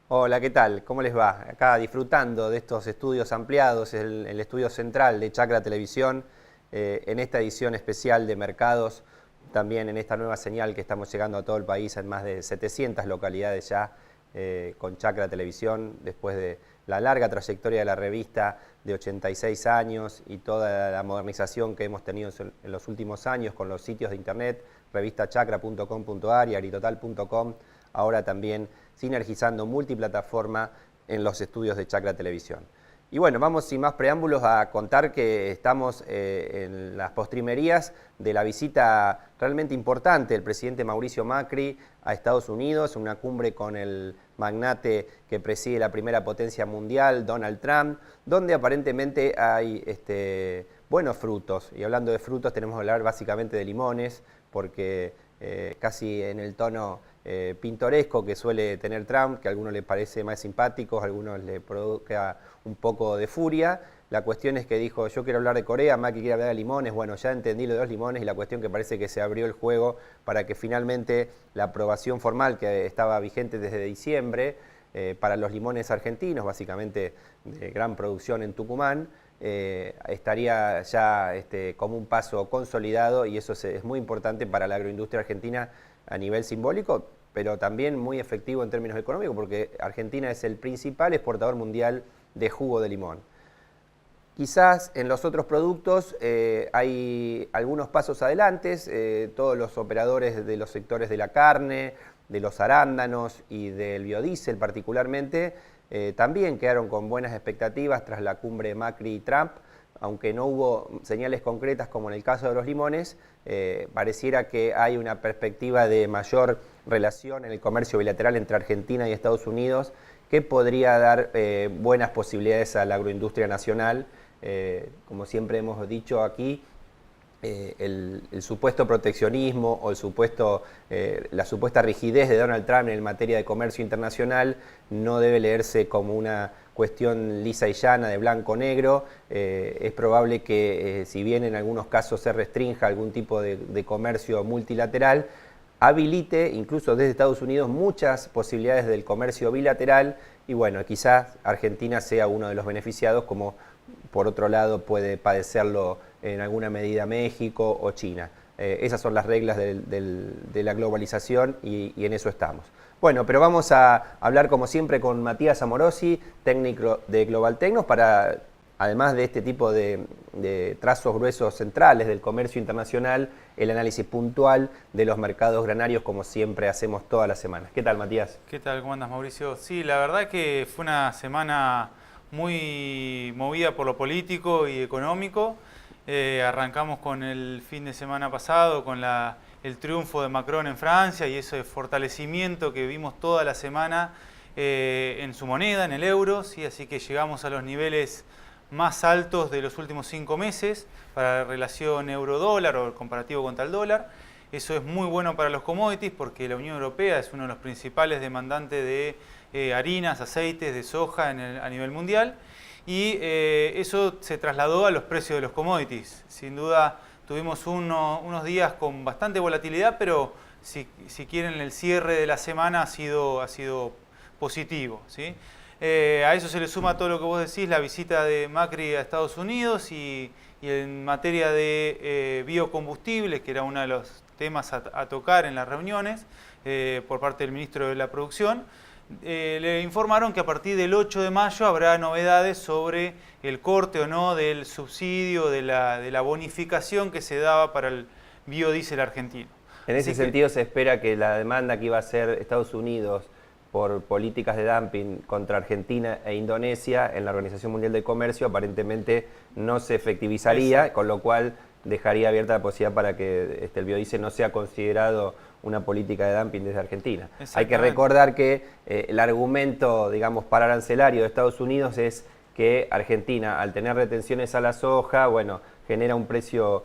Hola, ¿qué tal? ¿Cómo les va? Acá disfrutando de estos estudios ampliados, el estudio central de Chacra Televisión, en esta edición especial de Mercados, también en esta nueva señal que estamos llegando a todo el país, en más de 700 localidades ya, con Chacra Televisión, después de la larga trayectoria de la revista de 86 años y toda la modernización que hemos tenido en los últimos años con los sitios de internet, revistachacra.com.ar y aritotal.com, ahora también sinergizando multiplataforma en los estudios de Chacra Televisión. Y bueno, vamos sin más preámbulos a contar que estamos en las postrimerías de la visita realmente importante del presidente Mauricio Macri a Estados Unidos, una cumbre con el magnate que preside la primera potencia mundial, Donald Trump, donde aparentemente hay buenos frutos. Y hablando de frutos tenemos que hablar básicamente de limones, porque casi en el tono pintoresco que suele tener Trump, que a algunos les parece más simpático, a algunos les provoca un poco de furia. La cuestión es que dijo, yo quiero hablar de Corea, Macri quiere hablar de limones. Bueno, ya entendí lo de los limones y la cuestión que parece que se abrió el juego para que finalmente la aprobación formal que estaba vigente desde diciembre para los limones argentinos, básicamente de gran producción en Tucumán, estaría ya como un paso consolidado, y eso es muy importante para la agroindustria argentina a nivel simbólico, pero también muy efectivo en términos económicos, porque Argentina es el principal exportador mundial de jugo de limón. Quizás en los otros productos hay algunos pasos adelante, todos los operadores de los sectores de la carne, de los arándanos y del biodiesel particularmente, también quedaron con buenas expectativas tras la cumbre Macri y Trump, aunque no hubo señales concretas como en el caso de los limones. Pareciera que hay una perspectiva de mayor relación en el comercio bilateral entre Argentina y Estados Unidos que podría dar buenas posibilidades a la agroindustria nacional. Como siempre hemos dicho aquí, el supuesto proteccionismo o la supuesta rigidez de Donald Trump en materia de comercio internacional no debe leerse como una cuestión lisa y llana de blanco-negro. Es probable que, si bien en algunos casos se restrinja algún tipo de comercio multilateral, habilite, incluso desde Estados Unidos, muchas posibilidades del comercio bilateral, y bueno, quizás Argentina sea uno de los beneficiados, como por otro lado puede padecerlo en alguna medida México o China. Esas son las reglas de la globalización y en eso estamos. Bueno, pero vamos a hablar como siempre con Matías Amorosi, técnico de Global Tecnos, para, además de este tipo de trazos gruesos centrales del comercio internacional, el análisis puntual de los mercados granarios, como siempre hacemos todas las semanas. ¿Qué tal, Matías? ¿Qué tal? ¿Cómo andas, Mauricio? Sí, la verdad que fue una semana muy movida por lo político y económico. Arrancamos con el fin de semana pasado, con el triunfo de Macron en Francia y ese fortalecimiento que vimos toda la semana en su moneda, en el euro, ¿sí? Así que llegamos a los niveles más altos de los últimos 5 meses para la relación euro-dólar o el comparativo contra el dólar. Eso es muy bueno para los commodities porque la Unión Europea es uno de los principales demandantes de harinas, aceites, de soja a nivel mundial, y eso se trasladó a los precios de los commodities. Sin duda tuvimos unos días con bastante volatilidad, pero si quieren el cierre de la semana ha sido positivo, ¿sí? A eso se le suma todo lo que vos decís, la visita de Macri a Estados Unidos y en materia de biocombustibles, que era uno de los temas a tocar en las reuniones por parte del ministro de la Producción. Le informaron que a partir del 8 de mayo habrá novedades sobre el corte o no del subsidio, de la bonificación que se daba para el biodiesel argentino. En ese sentido se espera que la demanda que iba a hacer Estados Unidos por políticas de dumping contra Argentina e Indonesia en la Organización Mundial del Comercio aparentemente no se efectivizaría. Exacto. Con lo cual dejaría abierta la posibilidad para que el biodiesel no sea considerado una política de dumping desde Argentina. Hay que recordar que el argumento, digamos, pararancelario de Estados Unidos es que Argentina, al tener retenciones a la soja, bueno, genera un precio,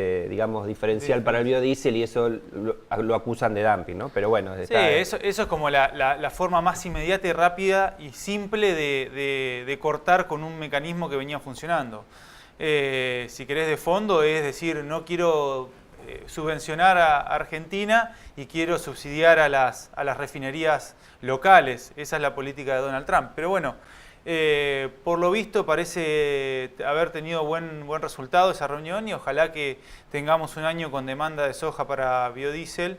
digamos, diferencial para el biodiesel, y eso lo acusan de dumping, ¿no? Pero bueno, sí, eso es como la forma más inmediata y rápida y simple de cortar con un mecanismo que venía funcionando. Si querés de fondo, es decir, no quiero subvencionar a Argentina y quiero subsidiar a las refinerías locales. Esa es la política de Donald Trump. Pero bueno, por lo visto parece haber tenido buen resultado esa reunión y ojalá que tengamos un año con demanda de soja para biodiesel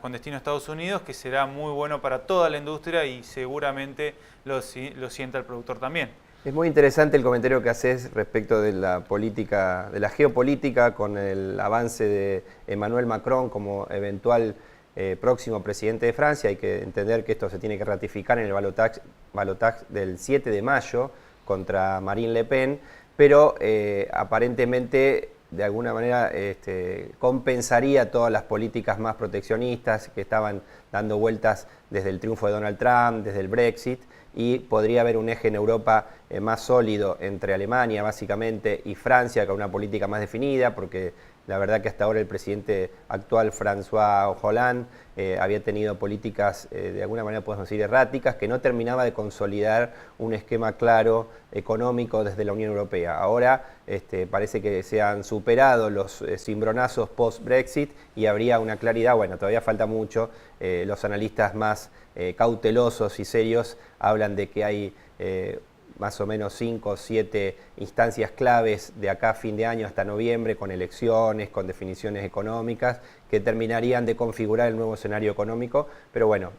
con destino a Estados Unidos, que será muy bueno para toda la industria y seguramente lo sienta el productor también. Es muy interesante el comentario que haces respecto de la política, de la geopolítica, con el avance de Emmanuel Macron como eventual próximo presidente de Francia. Hay que entender que esto se tiene que ratificar en el balotaje del 7 de mayo contra Marine Le Pen, pero aparentemente de alguna manera compensaría todas las políticas más proteccionistas que estaban dando vueltas desde el triunfo de Donald Trump, desde el Brexit, y podría haber un eje en Europa más sólido entre Alemania básicamente y Francia, con una política más definida, porque la verdad que hasta ahora el presidente actual, François Hollande, había tenido políticas de alguna manera podemos decir erráticas, que no terminaba de consolidar un esquema claro económico desde la Unión Europea. Ahora parece que se han superado los cimbronazos post-Brexit y habría una claridad. Bueno, todavía falta mucho. Los analistas más cautelosos y serios hablan de que hay más o menos 5 o 7 instancias claves de acá a fin de año hasta noviembre, con elecciones, con definiciones económicas, que terminarían de configurar el nuevo escenario económico. Pero bueno,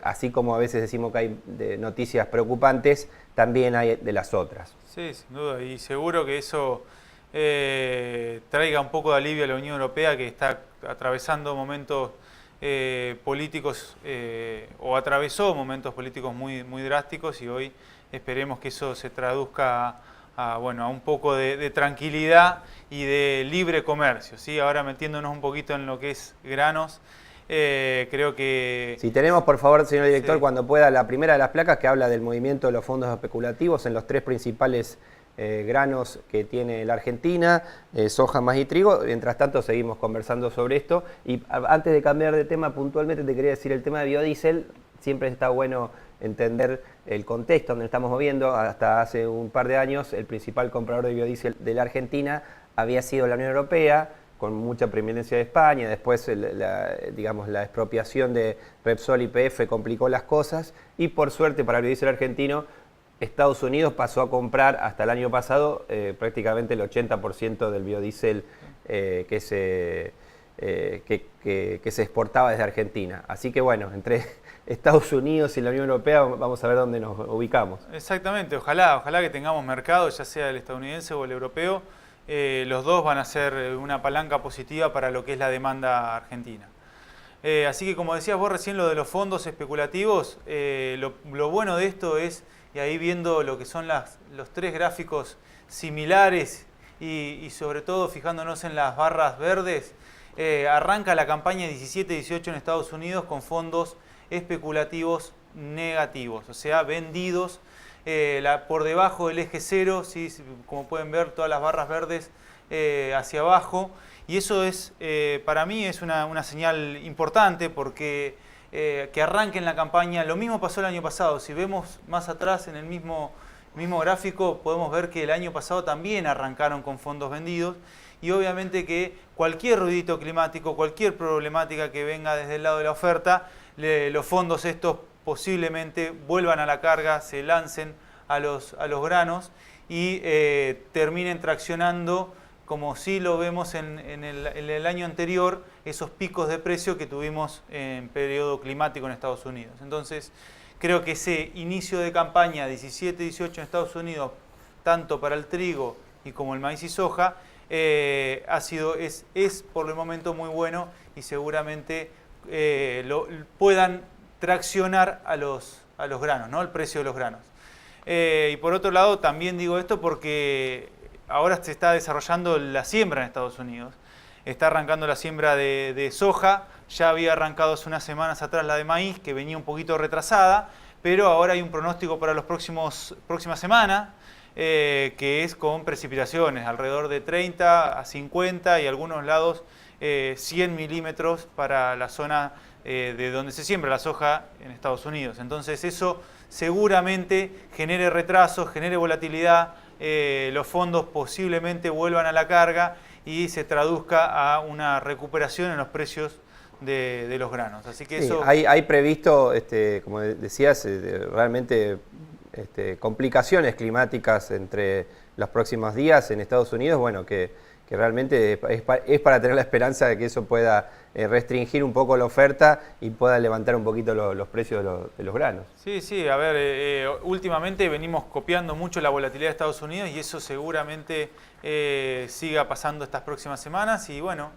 así como a veces decimos que hay noticias preocupantes, también hay de las otras. Sí, sin duda, y seguro que eso traiga un poco de alivio a la Unión Europea, que está atravesando momentos políticos o atravesó momentos políticos muy drásticos, y hoy esperemos que eso se traduzca a un poco de tranquilidad y de libre comercio, ¿sí? Ahora metiéndonos un poquito en lo que es granos, creo que... Si tenemos, por favor, señor director, sí, cuando pueda, la primera de las placas que habla del movimiento de los fondos especulativos en los 3 principales granos que tiene la Argentina, soja, maíz y trigo. Mientras tanto seguimos conversando sobre esto. Y antes de cambiar de tema, puntualmente te quería decir el tema de biodiesel. Siempre está bueno entender el contexto donde estamos moviendo. Hasta hace un par de años el principal comprador de biodiesel de la Argentina había sido la Unión Europea, con mucha preeminencia de España. Después la expropiación de Repsol y YPF complicó las cosas, y por suerte para el biodiesel argentino, Estados Unidos pasó a comprar hasta el año pasado prácticamente el 80% del biodiesel que se exportaba desde Argentina. Así que bueno, entre Estados Unidos y la Unión Europea vamos a ver dónde nos ubicamos. Exactamente, ojalá que tengamos mercado, ya sea el estadounidense o el europeo. Los dos van a ser una palanca positiva para lo que es la demanda argentina. Así que, como decías vos recién, lo de los fondos especulativos, lo bueno de esto es, y ahí viendo lo que son los 3 gráficos similares y sobre todo fijándonos en las barras verdes, arranca la campaña 17-18 en Estados Unidos con fondos especulativos negativos, o sea, vendidos por debajo del eje cero, ¿sí? Como pueden ver, todas las barras verdes hacia abajo, y eso es, para mí es una señal importante, porque que arranque en la campaña. Lo mismo pasó el año pasado. Si vemos más atrás en el mismo gráfico, podemos ver que el año pasado también arrancaron con fondos vendidos, y obviamente que cualquier ruidito climático, cualquier problemática que venga desde el lado de la oferta, los fondos estos posiblemente vuelvan a la carga, se lancen a los granos y terminen traccionando, como sí lo vemos en el año anterior, esos picos de precio que tuvimos en periodo climático en Estados Unidos. Entonces, creo que ese inicio de campaña 17-18 en Estados Unidos, tanto para el trigo y como el maíz y soja, es por el momento muy bueno, y seguramente puedan traccionar a los granos, ¿no? El precio de los granos. Y por otro lado, también digo esto porque ahora se está desarrollando la siembra en Estados Unidos. Está arrancando la siembra de soja, ya había arrancado hace unas semanas atrás la de maíz, que venía un poquito retrasada, pero ahora hay un pronóstico para las próximas semanas, que es con precipitaciones, alrededor de 30 a 50 y algunos lados 100 milímetros para la zona de donde se siembra la soja en Estados Unidos. Entonces eso seguramente genere retrasos, genere volatilidad, los fondos posiblemente vuelvan a la carga, y se traduzca a una recuperación en los precios de los granos. Así que sí, eso... hay previsto, como decías, realmente complicaciones climáticas entre los próximos días en Estados Unidos, bueno, que realmente es para tener la esperanza de que eso pueda restringir un poco la oferta y pueda levantar un poquito los precios de los granos. Sí, sí, a ver, últimamente venimos copiando mucho la volatilidad de Estados Unidos y eso seguramente siga pasando estas próximas semanas y bueno,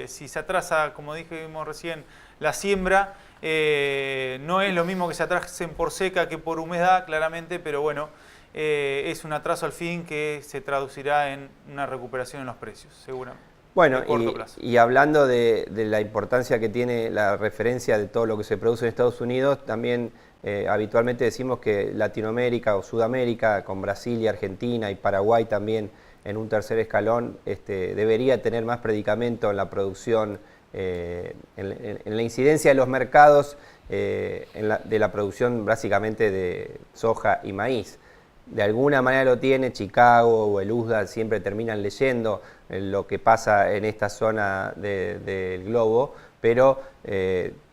si se atrasa, como dijimos recién, la siembra, no es lo mismo que se atrasen por seca que por humedad, claramente, pero bueno, es un atraso al fin que se traducirá en una recuperación en los precios, seguramente. Bueno, y hablando de la importancia que tiene la referencia de todo lo que se produce en Estados Unidos, también habitualmente decimos que Latinoamérica o Sudamérica, con Brasil y Argentina y Paraguay también en un tercer escalón, debería tener más predicamento en la producción, en la incidencia de los mercados de la producción básicamente de soja y maíz. De alguna manera lo tiene, Chicago o el USDA siempre terminan leyendo lo que pasa en esta zona del globo, pero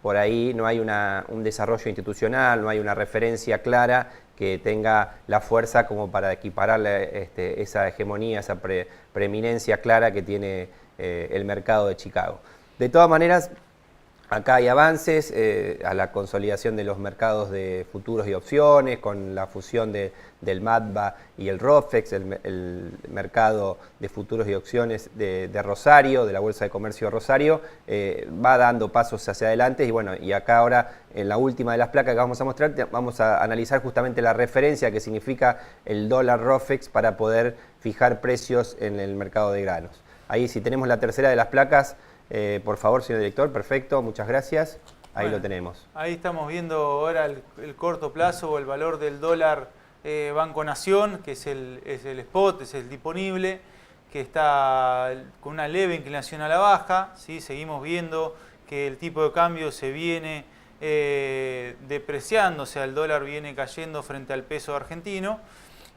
por ahí no hay un desarrollo institucional, no hay una referencia clara que tenga la fuerza como para equipararle esa hegemonía, esa preeminencia clara que tiene el mercado de Chicago. De todas maneras, acá hay avances a la consolidación de los mercados de futuros y opciones, con la fusión del MATBA y el ROFEX, el mercado de futuros y opciones de Rosario, de la Bolsa de Comercio de Rosario, va dando pasos hacia adelante y bueno, y acá ahora en la última de las placas que vamos a mostrar, vamos a analizar justamente la referencia que significa el dólar ROFEX para poder fijar precios en el mercado de granos. Ahí si tenemos la tercera de las placas, por favor, señor director, perfecto, muchas gracias. Ahí bueno, lo tenemos. Ahí estamos viendo ahora el corto plazo o el valor del dólar Banco Nación, que es el spot, es el disponible, que está con una leve inclinación a la baja. ¿Sí? Seguimos viendo que el tipo de cambio se viene depreciando, o sea, el dólar viene cayendo frente al peso argentino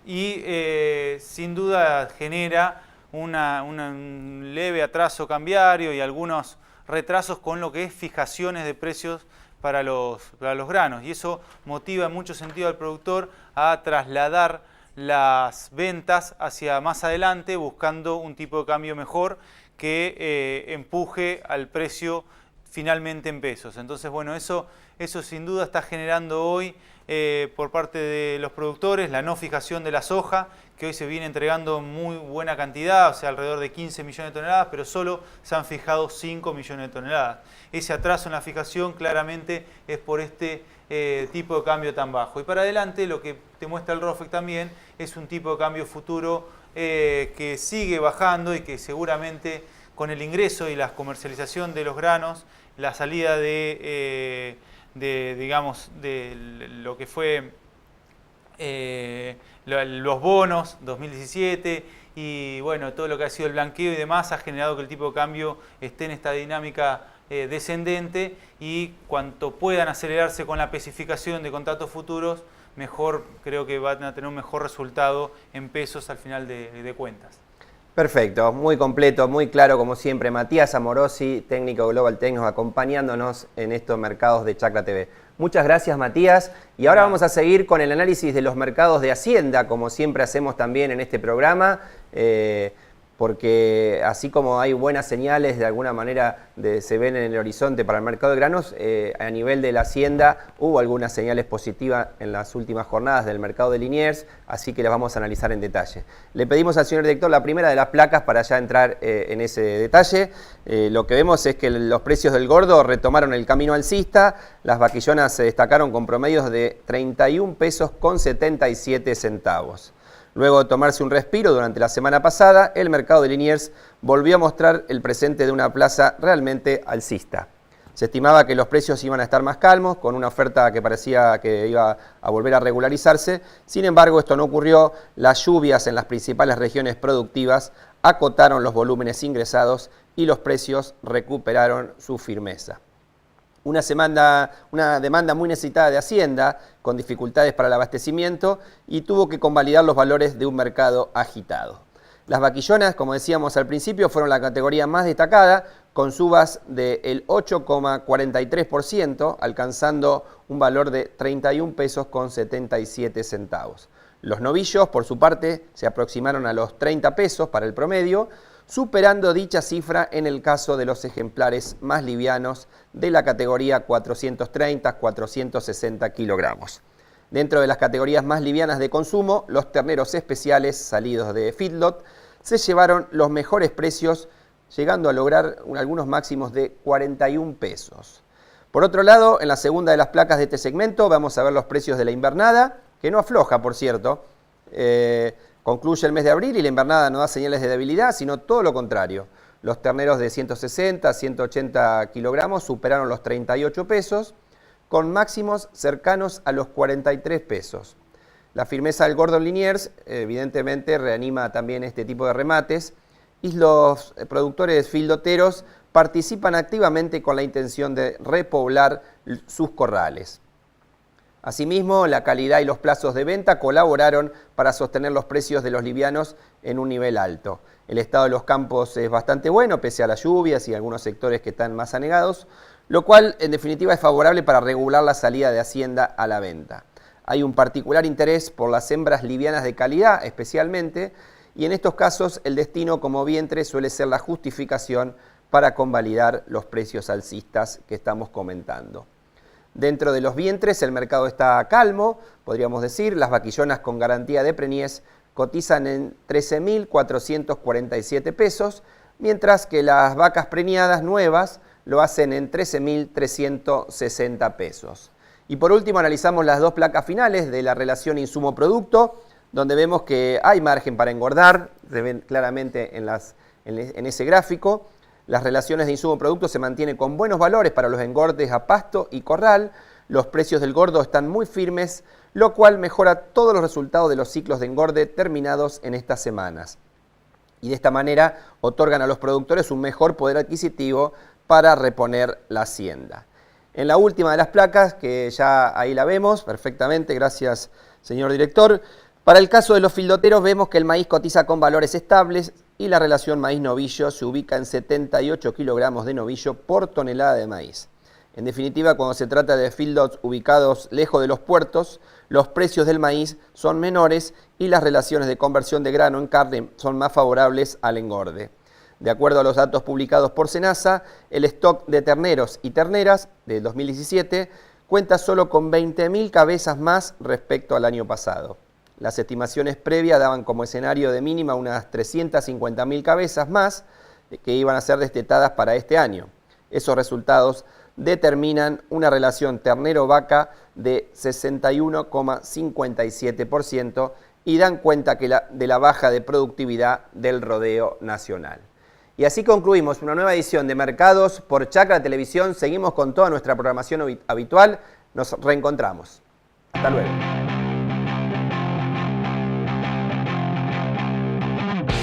y sin duda genera un leve atraso cambiario y algunos retrasos con lo que es fijaciones de precios para los granos. Y eso motiva en mucho sentido al productor a trasladar las ventas hacia más adelante buscando un tipo de cambio mejor que empuje al precio finalmente en pesos. Entonces, bueno, eso sin duda está generando hoy por parte de los productores la no fijación de la soja, que hoy se viene entregando muy buena cantidad, o sea, alrededor de 15 millones de toneladas, pero solo se han fijado 5 millones de toneladas. Ese atraso en la fijación claramente es por este tipo de cambio tan bajo. Y para adelante lo que te muestra el ROFEX también es un tipo de cambio futuro que sigue bajando y que seguramente con el ingreso y la comercialización de los granos, la salida de lo que fue los bonos 2017 y bueno, todo lo que ha sido el blanqueo y demás ha generado que el tipo de cambio esté en esta dinámica descendente y cuanto puedan acelerarse con la especificación de contratos futuros, mejor, creo que van a tener un mejor resultado en pesos al final de cuentas. Perfecto, muy completo, muy claro como siempre. Matías Amorosi, técnico Global Tecnos, acompañándonos en estos mercados de Chacra TV. Muchas gracias, Matías. Y ahora vamos a seguir con el análisis de los mercados de Hacienda, como siempre hacemos también en este programa, porque así como hay buenas señales de alguna manera se ven en el horizonte para el mercado de granos, a nivel de la Hacienda hubo algunas señales positivas en las últimas jornadas del mercado de Liniers, así que las vamos a analizar en detalle. Le pedimos al señor director la primera de las placas para ya entrar en ese detalle. Lo que vemos es que los precios del gordo retomaron el camino alcista, las vaquillonas se destacaron con promedios de 31 pesos con 77 centavos. Luego de tomarse un respiro durante la semana pasada, el mercado de Liniers volvió a mostrar el presente de una plaza realmente alcista. Se estimaba que los precios iban a estar más calmos, con una oferta que parecía que iba a volver a regularizarse. Sin embargo, esto no ocurrió. Las lluvias en las principales regiones productivas acotaron los volúmenes ingresados y los precios recuperaron su firmeza. Una demanda muy necesitada de Hacienda, con dificultades para el abastecimiento y tuvo que convalidar los valores de un mercado agitado. Las vaquillonas, como decíamos al principio, fueron la categoría más destacada, con subas del 8,43%, alcanzando un valor de 31 pesos con 77 centavos. Los novillos, por su parte, se aproximaron a los 30 pesos para el promedio, superando dicha cifra en el caso de los ejemplares más livianos de la categoría 430-460 kilogramos. Dentro de las categorías más livianas de consumo, los terneros especiales salidos de feedlot se llevaron los mejores precios, llegando a lograr algunos máximos de 41 pesos. Por otro lado, en la segunda de las placas de este segmento vamos a ver los precios de la invernada, que no afloja, por cierto. Concluye el mes de abril y la invernada no da señales de debilidad, sino todo lo contrario. Los terneros de 160 a 180 kilogramos superaron los 38 pesos, con máximos cercanos a los 43 pesos. La firmeza del Gordon Liniers evidentemente reanima también este tipo de remates y los productores fildoteros participan activamente con la intención de repoblar sus corrales. Asimismo, la calidad y los plazos de venta colaboraron para sostener los precios de los livianos en un nivel alto. El estado de los campos es bastante bueno, pese a las lluvias y algunos sectores que están más anegados, lo cual en definitiva es favorable para regular la salida de Hacienda a la venta. Hay un particular interés por las hembras livianas de calidad especialmente, y en estos casos el destino como vientre suele ser la justificación para convalidar los precios alcistas que estamos comentando. Dentro de los vientres el mercado está calmo, podríamos decir. Las vaquillonas con garantía de preñez cotizan en 13.447 pesos, mientras que las vacas preñadas nuevas lo hacen en 13.360 pesos. Y por último analizamos las dos placas finales de la relación insumo-producto, donde vemos que hay margen para engordar, se ven claramente en ese gráfico. Las relaciones de insumo-producto se mantienen con buenos valores para los engordes a pasto y corral. Los precios del gordo están muy firmes, lo cual mejora todos los resultados de los ciclos de engorde terminados en estas semanas. Y de esta manera otorgan a los productores un mejor poder adquisitivo para reponer la hacienda. En la última de las placas, que ya ahí la vemos perfectamente, gracias señor director, para el caso de los fildoteros vemos que el maíz cotiza con valores estables y la relación maíz-novillo se ubica en 78 kilogramos de novillo por tonelada de maíz. En definitiva, cuando se trata de feedlots ubicados lejos de los puertos, los precios del maíz son menores y las relaciones de conversión de grano en carne son más favorables al engorde. De acuerdo a los datos publicados por Senasa, el stock de terneros y terneras del 2017 cuenta solo con 20.000 cabezas más respecto al año pasado. Las estimaciones previas daban como escenario de mínima unas 350.000 cabezas más que iban a ser destetadas para este año. Esos resultados determinan una relación ternero-vaca de 61,57% y dan cuenta de la baja de productividad del rodeo nacional. Y así concluimos una nueva edición de Mercados por Chacra Televisión. Seguimos con toda nuestra programación habitual. Nos reencontramos. Hasta luego.